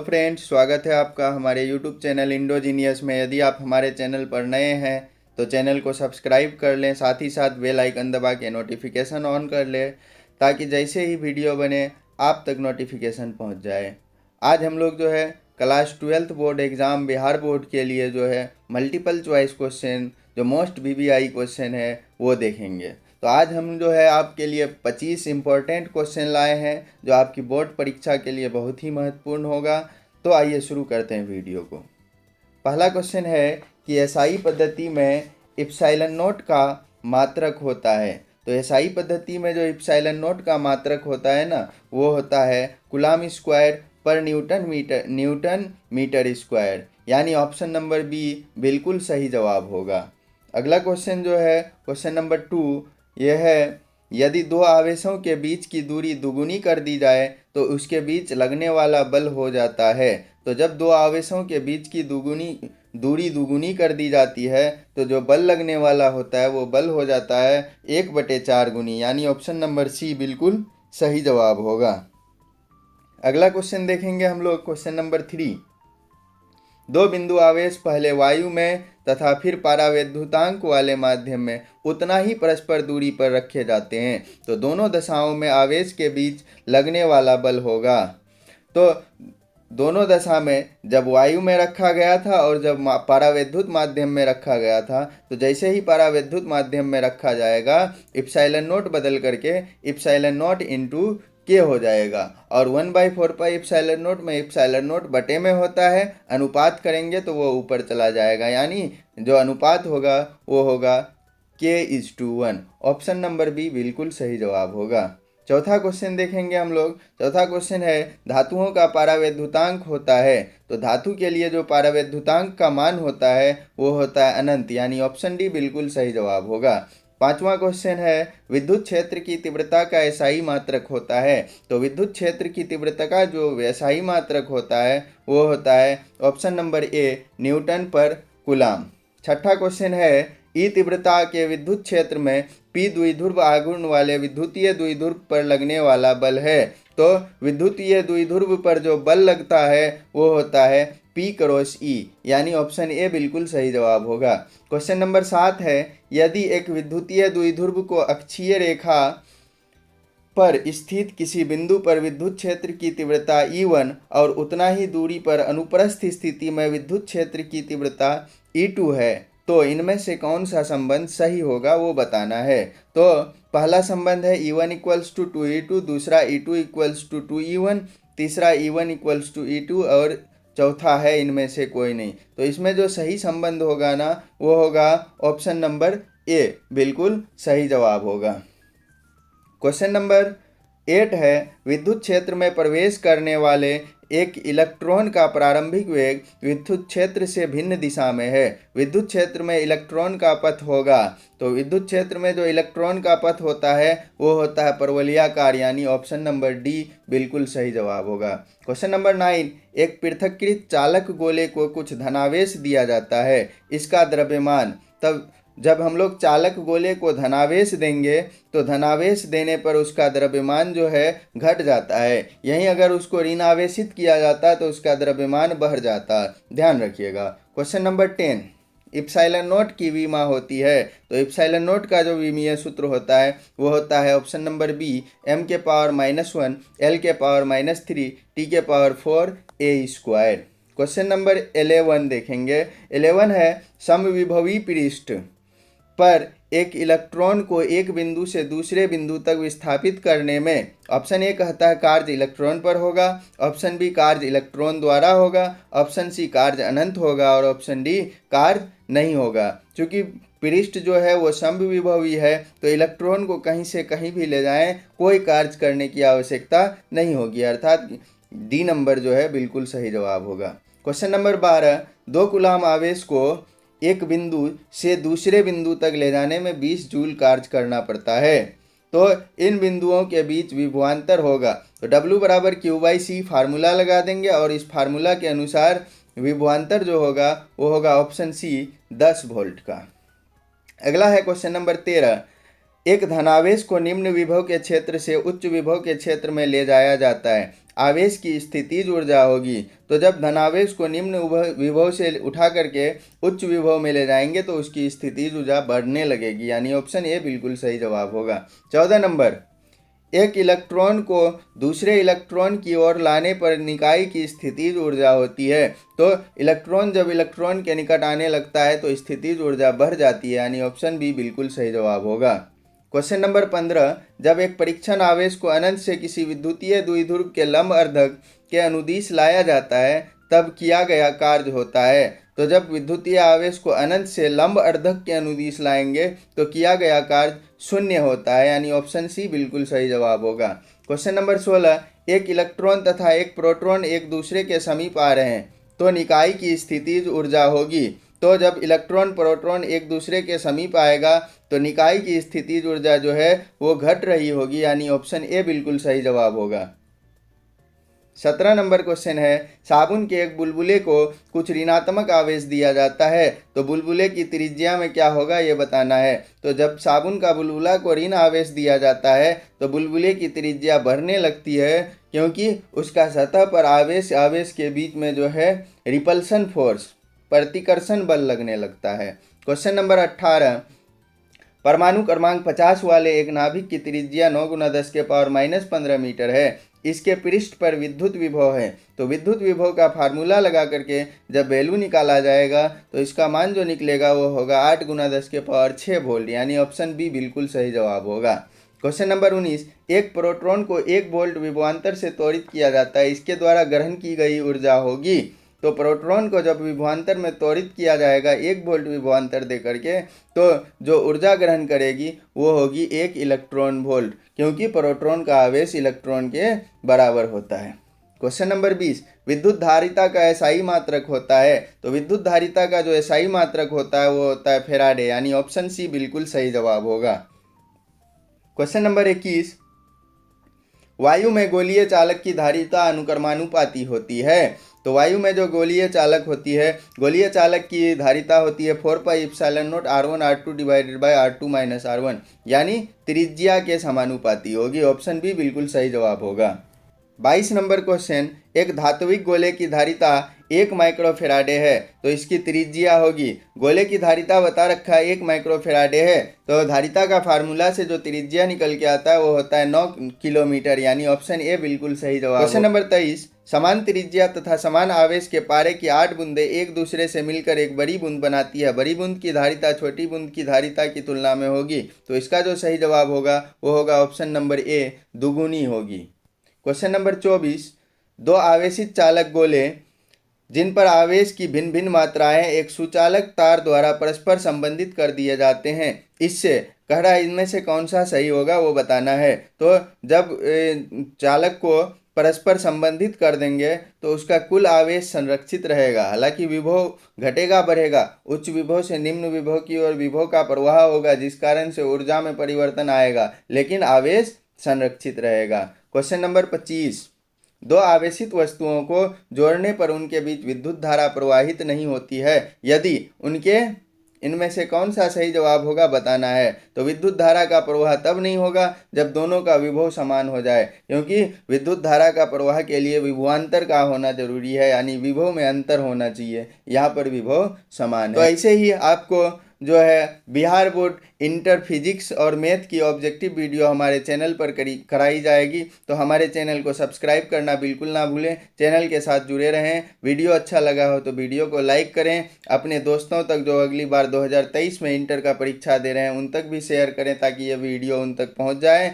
Friends, स्वागत है आपका हमारे यूट्यूब चैनल इंडोजीनियस में। यदि आप हमारे चैनल पर नए हैं तो चैनल को सब्सक्राइब कर लें, साथ ही साथ बेल आइकन दबा के नोटिफिकेशन ऑन कर लें ताकि जैसे ही वीडियो बने आप तक नोटिफिकेशन पहुंच जाए। आज हम लोग जो है class 12th board exam Bihar board के लिए जो है मल्टीपल चॉइस क्वेश्चन जो मोस्ट वीवीआई क्वेश्चन है वो देखेंगे। तो आज हम जो है आपके लिए 25 इम्पोर्टेंट क्वेश्चन लाए हैं जो आपकी बोर्ड परीक्षा के लिए बहुत ही महत्वपूर्ण होगा। तो आइए शुरू करते हैं वीडियो को। पहला क्वेश्चन है कि एसआई पद्धति में इप्सिलॉन नोट का मात्रक होता है। तो एसआई पद्धति में जो इप्सिलॉन नोट का मात्रक होता है ना, वो होता है कूलम स्क्वायर पर न्यूटन मीटर स्क्वायर, यानी ऑप्शन नंबर बी बिल्कुल सही जवाब होगा। अगला क्वेश्चन जो है क्वेश्चन नंबर 2, यह है यदि दो आवेशों के बीच की दूरी दुगुनी कर दी जाए तो उसके बीच लगने वाला बल हो जाता है। तो जब दो आवेशों के बीच की दूरी दुगुनी कर दी जाती है तो जो बल लगने वाला होता है वो बल हो जाता है 1/4 गुनी, यानी ऑप्शन नंबर सी बिल्कुल सही जवाब होगा। अगला क्वेश्चन देखेंगे हम लोग क्वेश्चन नंबर 3। दो बिंदु आवेश पहले वायु में तथा फिर परावैद्युतांक वाले माध्यम में उतना ही परस्पर दूरी पर रखे जाते हैं। तो दोनों दशाओं में आवेश के बीच लगने वाला बल होगा। तो दोनों दशा में जब वायु में रखा गया था और जब परावैद्युत माध्यम में रखा गया था, तो जैसे ही परावैद्युत माध्यम में रखा जाएगा इप्सिलॉन नोट बदल करके इप्सिलॉन नोट इंटू के हो जाएगा और 1/4 पाई इप्सिलॉन नोट में इप्सिलॉन नोट बटे में होता है, अनुपात करेंगे तो वो ऊपर चला जाएगा, यानी जो अनुपात होगा वो होगा k:1। ऑप्शन नंबर बी बिल्कुल सही जवाब होगा। चौथा क्वेश्चन देखेंगे हम लोग। चौथा क्वेश्चन है धातुओं का परावैद्युतांक होता है। तो धातु के लिए जो परावैद्युतांक का मान होता है वो होता है अनंत, यानी ऑप्शन डी बिल्कुल सही जवाब होगा। पांचवा क्वेश्चन है विद्युत क्षेत्र की तीव्रता का एसआई मात्रक होता है। तो विद्युत क्षेत्र की तीव्रता का जो एसआई मात्रक होता है वो होता है ऑप्शन नंबर ए न्यूटन पर कूलम। छठा क्वेश्चन है ई तीव्रता के विद्युत क्षेत्र में पी द्विध्रुव आघूर्ण वाले विद्युतीय द्विध्रुव पर लगने वाला बल है। तो विद्युतीय द्विध्रुव पर जो बल लगता है वो होता है P×E, यानी ऑप्शन ए बिल्कुल सही जवाब होगा। क्वेश्चन नंबर 7 है यदि एक विद्युतीय द्विध्रुव को अक्षीय रेखा पर स्थित किसी बिंदु पर विद्युत क्षेत्र की तीव्रता E1 और उतना ही दूरी पर अनुप्रस्थ स्थिति में विद्युत क्षेत्र की तीव्रता E2 है, तो इनमें से कौन सा संबंध सही होगा वो बताना है। तो पहला संबंध है E1 = 2E2, दूसरा E2 = 2E1, तीसरा E1 = E2 और चौथा है इनमें से कोई नहीं। तो इसमें जो सही संबंध होगा ना वो होगा ऑप्शन नंबर ए बिल्कुल सही जवाब होगा। क्वेश्चन नंबर 8 है विद्युत क्षेत्र में प्रवेश करने वाले एक इलेक्ट्रॉन का प्रारंभिक वेग विद्युत क्षेत्र से भिन्न दिशा में है। विद्युत क्षेत्र में इलेक्ट्रॉन का पथ होगा। तो विद्युत क्षेत्र में जो इलेक्ट्रॉन का पथ होता है वो होता है परवलयाकार, यानी ऑप्शन नंबर डी बिल्कुल सही जवाब होगा। क्वेश्चन नंबर 9 एक पृथक्कृत चालक गोले को कुछ धनावेश दिया जाता है, इसका द्रव्यमान। तब जब हम लोग चालक गोले को धनावेश देंगे तो धनावेश देने पर उसका द्रव्यमान जो है घट जाता है, यहीं अगर उसको ऋणावेशित किया जाता तो उसका द्रव्यमान बढ़ जाता। ध्यान रखिएगा। क्वेश्चन नंबर 10 इप्सिलॉन नोट की विमा होती है। तो इप्सिलॉन नोट का जो विमीय सूत्र होता है वो होता है option number B m⁻⁻1 l⁻⁻3 t⁻4 a²। Question number 11 देखेंगे। 11 है समविभवी पृष्ठ पर एक इलेक्ट्रॉन को एक बिंदु से दूसरे बिंदु तक विस्थापित करने में ऑप्शन ए कहता है कार्य इलेक्ट्रॉन पर होगा, ऑप्शन बी कार्य इलेक्ट्रॉन द्वारा होगा, ऑप्शन सी कार्य अनंत होगा और ऑप्शन डी कार्य नहीं होगा। क्योंकि पृष्ठ जो है वो समविभवी है तो इलेक्ट्रॉन को कहीं से कहीं भी ले जाएं कोई कार्य करने की आवश्यकता नहीं होगी, अर्थात डी नंबर जो है बिल्कुल सही जवाब होगा। क्वेश्चन नंबर 12 दो कूलम आवेश को एक बिंदु से दूसरे बिंदु तक ले जाने में 20 जूल कार्य करना पड़ता है। तो इन बिंदुओं के बीच विभवांतर होगा। तो W = Q/C फार्मूला लगा देंगे और इस फार्मूला के अनुसार विभवांतर जो होगा वो होगा ऑप्शन सी 10 वोल्ट का। अगला है क्वेश्चन नंबर 13 एक धनावेश को निम्न विभव के क्षेत्र से उच्च विभव के क्षेत्र में ले जाया जाता है, आवेश की स्थितिज ऊर्जा होगी। तो जब धनावेश को निम्न विभव से उठा करके उच्च विभव में ले जाएंगे तो उसकी स्थितिज ऊर्जा बढ़ने लगेगी, यानी ऑप्शन ए बिल्कुल सही जवाब होगा। 14 नंबर, एक इलेक्ट्रॉन को दूसरे इलेक्ट्रॉन की ओर लाने पर निकाय की स्थितिज ऊर्जा होती है। तो इलेक्ट्रॉन जब इलेक्ट्रॉन के निकट आने लगता है तो स्थितिज ऊर्जा बढ़ जाती है, यानी ऑप्शन बी बिल्कुल सही जवाब होगा। क्वेश्चन नंबर 15, जब एक परीक्षण आवेश को अनंत से किसी विद्युतीय द्विध्रुव के लंब अर्धक के अनुदिश लाया जाता है तब किया गया कार्य होता है। तो जब विद्युतीय आवेश को अनंत से लंब अर्धक के अनुदिश लाएंगे तो किया गया कार्य शून्य होता है, यानी ऑप्शन सी बिल्कुल सही जवाब होगा। क्वेश्चन नंबर 16, एक इलेक्ट्रॉन तथा एक प्रोटॉन एक दूसरे के समीप आ रहे हैं तो निकाय की स्थितिज ऊर्जा होगी। तो जब इलेक्ट्रॉन प्रोटॉन एक दूसरे के समीप आएगा तो निकाय की स्थितिज ऊर्जा जो है वो घट रही होगी, यानी ऑप्शन ए बिल्कुल सही जवाब होगा। 17 नंबर क्वेश्चन है, साबुन के एक बुलबुले को कुछ ऋणात्मक आवेश दिया जाता है तो बुलबुले की त्रिज्या में क्या होगा ये बताना है। तो जब साबुन का बुलबुला को ऋण आवेश दिया जाता है तो बुलबुले की त्रिज्या बढ़ने लगती है, क्योंकि उसका सतह पर आवेश के बीच में जो है रिपल्सन फोर्स, प्रतिकर्षण बल लगने लगता है। क्वेश्चन नंबर 18, परमाणु क्रमांक 50 वाले एक नाभिक की त्रिज्या 9 × 10⁻⁻15 मीटर है। इसके पृष्ठ पर विद्युत विभव है। तो विद्युत विभव का फार्मूला लगा करके जब वैल्यू निकाला जाएगा तो इसका मान जो निकलेगा वो होगा 8 × 10⁶ वोल्ट, यानी ऑप्शन बी बिल्कुल सही जवाब होगा। क्वेश्चन नंबर 19, एक प्रोटॉन को 1 वोल्ट विभवांतर से त्वरित किया जाता है, इसके द्वारा ग्रहण की गई ऊर्जा होगी। तो प्रोटॉन को जब विभवांतर में त्वरित किया जाएगा 1 वोल्ट विभवांतर दे करके, तो जो ऊर्जा ग्रहण करेगी वो होगी 1 इलेक्ट्रॉन वोल्ट, क्योंकि प्रोटॉन का आवेश इलेक्ट्रॉन के बराबर होता है। क्वेश्चन नंबर 20, विद्युत धारिता का एसआई मात्रक होता है। तो विद्युत धारिता का जो एसआई मात्रक होता है वो होता है फैराडे, यानी ऑप्शन सी बिल्कुल सही जवाब होगा। क्वेश्चन नंबर 21, वायु में गोलीय चालक की धारिता अनुक्रमानुपाती होती है। तो वायु में जो गोलीय चालक होती है, गोलीय चालक की धारिता होती है 4πε0 R1 R2 / R2 - R1, यानी त्रिज्या के समानुपाती होगी। ऑप्शन बी बिल्कुल सही जवाब होगा। 22 नंबर क्वेश्चन, एक धात्विक गोले की धारिता 1 माइक्रोफेराडे है तो इसकी त्रिज्या होगी। गोले की धारिता बता रखा है 1 माइक्रोफेराडे है, तो धारिता का फार्मूला से जो त्रिज्या निकल के आता है वो होता है 9 किलोमीटर, यानी ऑप्शन ए बिल्कुल सही जवाब। क्वेश्चन नंबर 23, समान त्रिज्या तथा समान आवेश के पारे की 8 बूंदें एक दूसरे से मिलकर एक बड़ी बूंद बनाती है। बड़ी बूंद की धारिता छोटी बूंद की धारिता की तुलना में होगी। तो इसका जो सही जवाब होगा वो होगा ऑप्शन नंबर ए, दुगुनी होगी। क्वेश्चन नंबर 24, 2 आवेशित चालक गोले जिन पर आवेश की भिन्न भिन्न मात्राएं एक सुचालक तार द्वारा परस्पर संबंधित कर दिए जाते हैं, इससे कह रहा है इनमें से कौन सा सही होगा वो बताना है। तो जब चालक को परस्पर संबंधित कर देंगे तो उसका कुल आवेश संरक्षित रहेगा, हालांकि विभव घटेगा बढ़ेगा, उच्च विभव से निम्न विभव की ओर विभव का प्रवाह होगा जिस कारण से ऊर्जा में परिवर्तन आएगा, लेकिन आवेश संरक्षित रहेगा। क्वेश्चन नंबर 25, 2 आवेशित वस्तुओं को जोड़ने पर उनके बीच विद्युत धारा प्रवाहित नहीं होती है, यदि उनके इनमें से कौन सा सही जवाब होगा बताना है। तो विद्युत धारा का प्रवाह तब नहीं होगा जब दोनों का विभव समान हो जाए, क्योंकि विद्युत धारा का प्रवाह के लिए विभवांतर का होना जरूरी है, यानी विभव में अंतर होना चाहिए। यहाँ पर विभव समान है। तो ऐसे ही आपको जो है बिहार बोर्ड इंटर फिजिक्स और मैथ की ऑब्जेक्टिव वीडियो हमारे चैनल पर कराई जाएगी, तो हमारे चैनल को सब्सक्राइब करना बिल्कुल ना भूलें। चैनल के साथ जुड़े रहें। वीडियो अच्छा लगा हो तो वीडियो को लाइक करें। अपने दोस्तों तक जो अगली बार 2023 में इंटर का परीक्षा दे रहे हैं उन तक भी शेयर करें ताकि ये वीडियो उन तक पहुंच जाए।